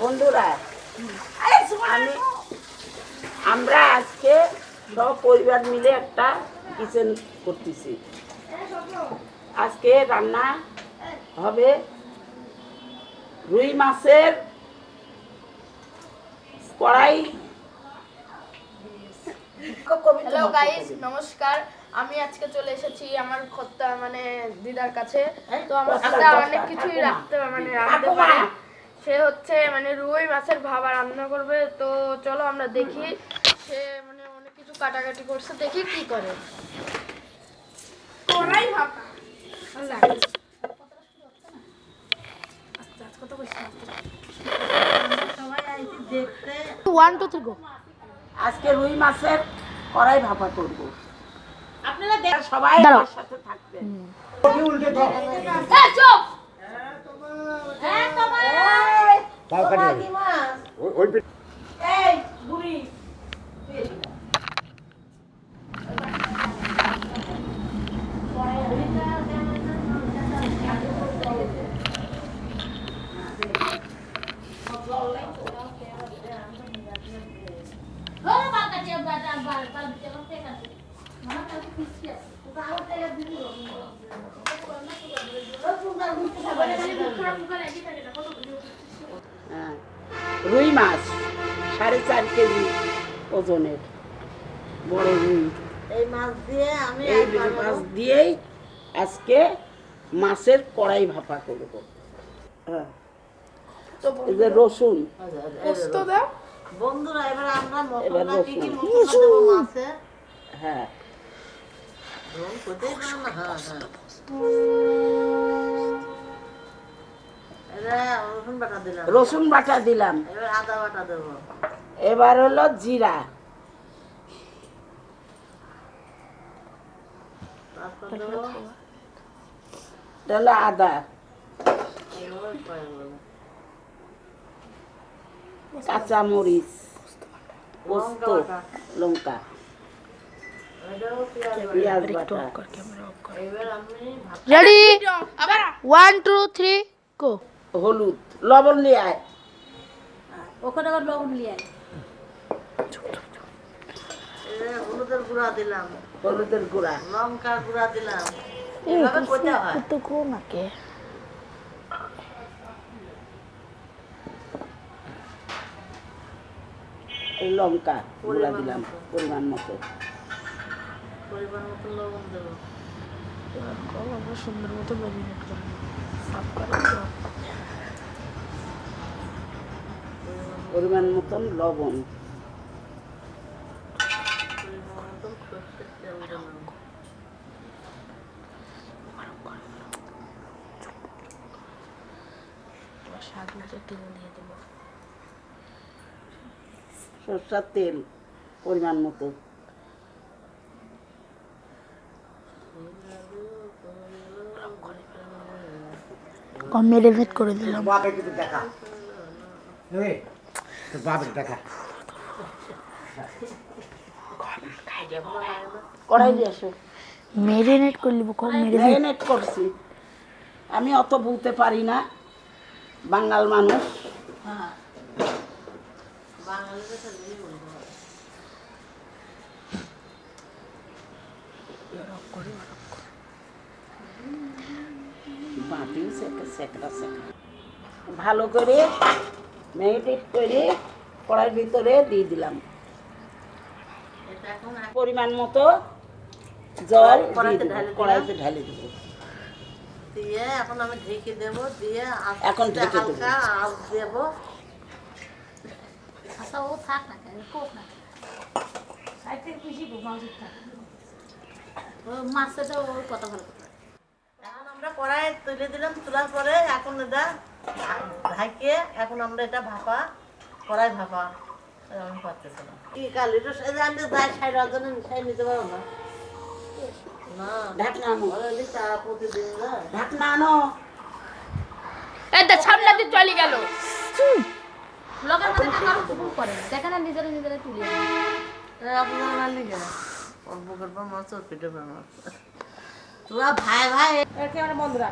বন্ধুরা, আমি আমরা আজকে সব পরিবার মিলে একটা কিচেন করতেছি। আজকে রান্না হবে রুই মাছের কড়াই। হ্যালো গাইস, নমস্কার। আমি আজকে চলে এসেছি আমার খত্তা মানে দিদার কাছে। তো আমার দিদা অনেক কিছুই রাখতে রাঁধতে পারে। সে হচ্ছে রুই মাছের ভাপা রান্না করবে। তো চলো আমরা দেখি। সে অনেক কিছু কাটাকাটি করছে, দেখি কি করে। কড়াই ভাপা 1 2 3 গো। আজকে রুই মাছের কড়াই ভাপা করব। আপনারা সবাই আমার সাথে থাকবেন। উল্টে দাও। এই চুপ। তাও কাটি ওই এই বুড়ি রুই মাছ 4.5 কেজি ওজনের বড় রুই। এই মাছ দিয়ে আমি এই মাছ দিয়েই আজকে মাছের কড়াই ভাপা করব। হ্যাঁ, এই যে রসুন, পোস্ত দাও। বন্ধুরা, এবার আমরা এবার মশলা কি কি রসুন। মশলা দেবো মাছে? হ্যাঁ রং কোথায় পারো না? হ্যাঁ হ্যাঁ, এটা রসুন বাটা দিলাম। রসুন বাটা দিলাম। এবার আদা বাটা দেবো। এবার হলো জিরা, তারপর দেবো এটা হলো আদা, এবার কয়েকগুলো কাঁচা মরিচ, লঙ্কা পোস্ত, বাটা। লঙ্কা, এটাও পেঁয়াজ পেঁয়াজ বাটা। বাটা। এবার আমি রেডি 1 2 3 গো। হলুদ, লবণ নিয়ে আয়। ওখানে আবার লবণ নিয়ে এবার হলুদের গুঁড়া দিলাম, হলুদের গুঁড়া, লঙ্কার গুঁড়া দিলাম। এভাবে করতে হয়। তো গো নাকে এই লঙ্কা গুঁড়া দিলাম পরিমাণ মতো। পরিমাণ মতো লবণ দেবো। আমরা সুন্দর মতো ম্যারিনেট করব। পরিমাণ মতন লবণ, পরিমাণ মতো সর্ষের তেল দিলাম। স্বাদ মতো তেল দিয়ে দেবো। সরষের তেল পরিমাণ মতো। ম্যারিনেট করে দিলাম। কড়াই দিয়ে আসো। ম্যারিনেট করে নিব। ম্যারিনেট করছি। আমি অত বলতে পারি না, বাঙাল মানুষ। বাঙালিদের সাথেই বলতে হবে। বাটিও সেকড়া ভালো করে ম্যারিনেট করে কড়াইয়ের ভিতরে দিয়ে দিলাম। এটা এখন পরিমাণ মতো জল কড়াইতে কড়াইতে ঢালে দেবো। দিয়ে এখন আমি ঢেকে দেবো, দিয়ে এখন ঢেকে দেবো। হালকা আঁচ দেবো। আচ্ছা, ও থাক না কেন, কোক না সাইডে খুশি গো মাউসিক থাক। ও মাছটা তো ওর কথা ভালো কথা। এখন আমরা কড়াই তুলে দিলাম, তোলার পরে এখন এটা ঢাকিয়ে এখন আমরা এটা ভাপা কড়াই ভাপা আমি পাচ্ছিলাম কি কালি আমি যাই সাইড অর্জনে মিশাই নিতে পারো না। না ঢাকনা আনো, অলরেডি চা প্রতিদিন যায়। ঢাকনা আনো। এই তো সামনে দিয়ে চলে গেল। লগের মধ্যে কারো ফোন করে না, দেখেন না নিজেরা নিজেরা তুলে আপনার মানে কে অল্প করবো মাছ ওর পেটে মাছ তোরা ভাই ভাই একে মানে বন্ধুরা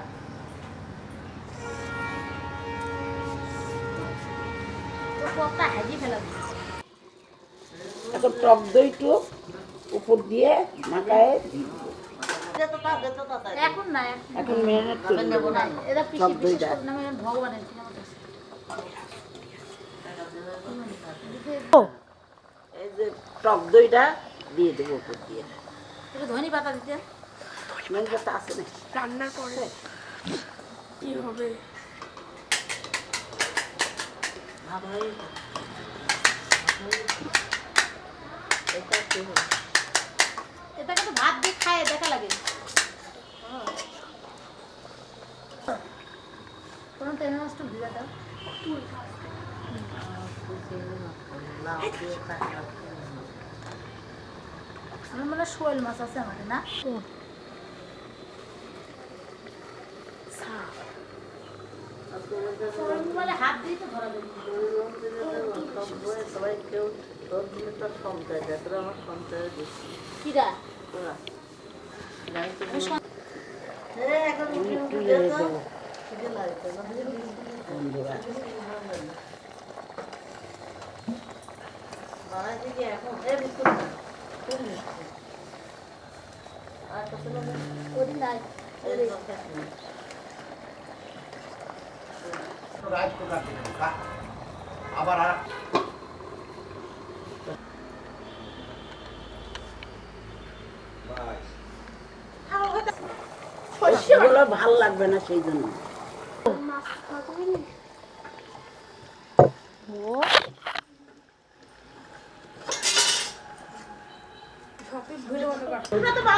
এখন টক দইটু উপর দিয়ে মাখায় দিয়ে দিব। এখন না এখন মেরিনেট করে দেবো এটা টক পিসি দইটা। ভগবানের এই যে টক দইটা দিয়ে দেবো উপর দিয়ে। একটু ধনি পাতা দিতে মেরিনেটটা আছে না রান্নার পরে কি হবে? এটাকে তো ভাত দিয়ে খায় দেখা লাগে কোনো তেল নষ্ট দিয়ে দাও আমার মনে হয় শোল মাছ আছে আমাদের না মানে হাত দিয়ে তো ধরা যাবে সবাই কেউ তোর দিলে তোর সঞ্চয় দেয়, তোরা আমার সঞ্চয় দিচ্ছি কিরা তোরা একটু নেড়ে দেবো বন্ধুরা। ওদিন নাই আবার আর শস্যগুলো ভাল লাগবে না সেই জন্য।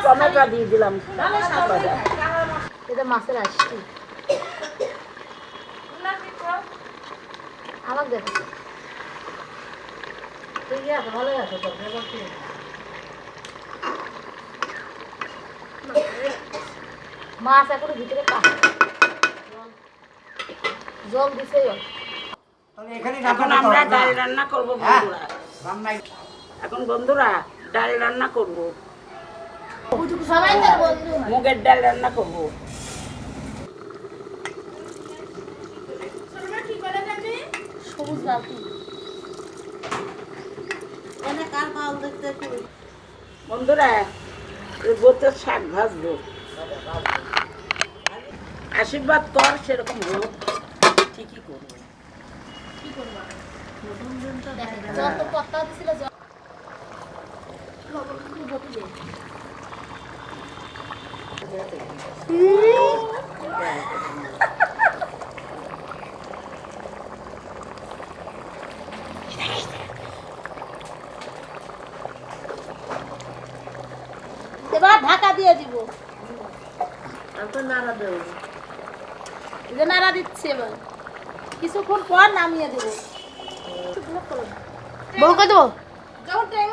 টমেটো দিয়ে দিলাম। এটা মাছের আসছি আমার দেখ ঠিক আছে, ভালো আছে তো, এবার কি? মাছ এখন ভিতরে জল দিছে তাহলে এখানে এখন আমরা ডাল রান্না করব বন্ধুরা। রান্নায় এখন বন্ধুরা ডাল রান্না করব, সবাই তার বন্ধু মুগের ডাল রান্না করব। সবুজ বালতি এনে কার মাল দেখতে একটু বন্ধুরা গোতের শাক ভাজবো। আশীর্বাদ কর সেরকম হোক, ঠিকই করবো। যত পত্তা দিছিল এবার ঢাকা দিয়ে দিব তারপর নাড়া দেবো। যে নাড়া দিচ্ছে এবার কিছুক্ষণ পর নামিয়ে দেবো বলকে দেবো যখন ট্রেন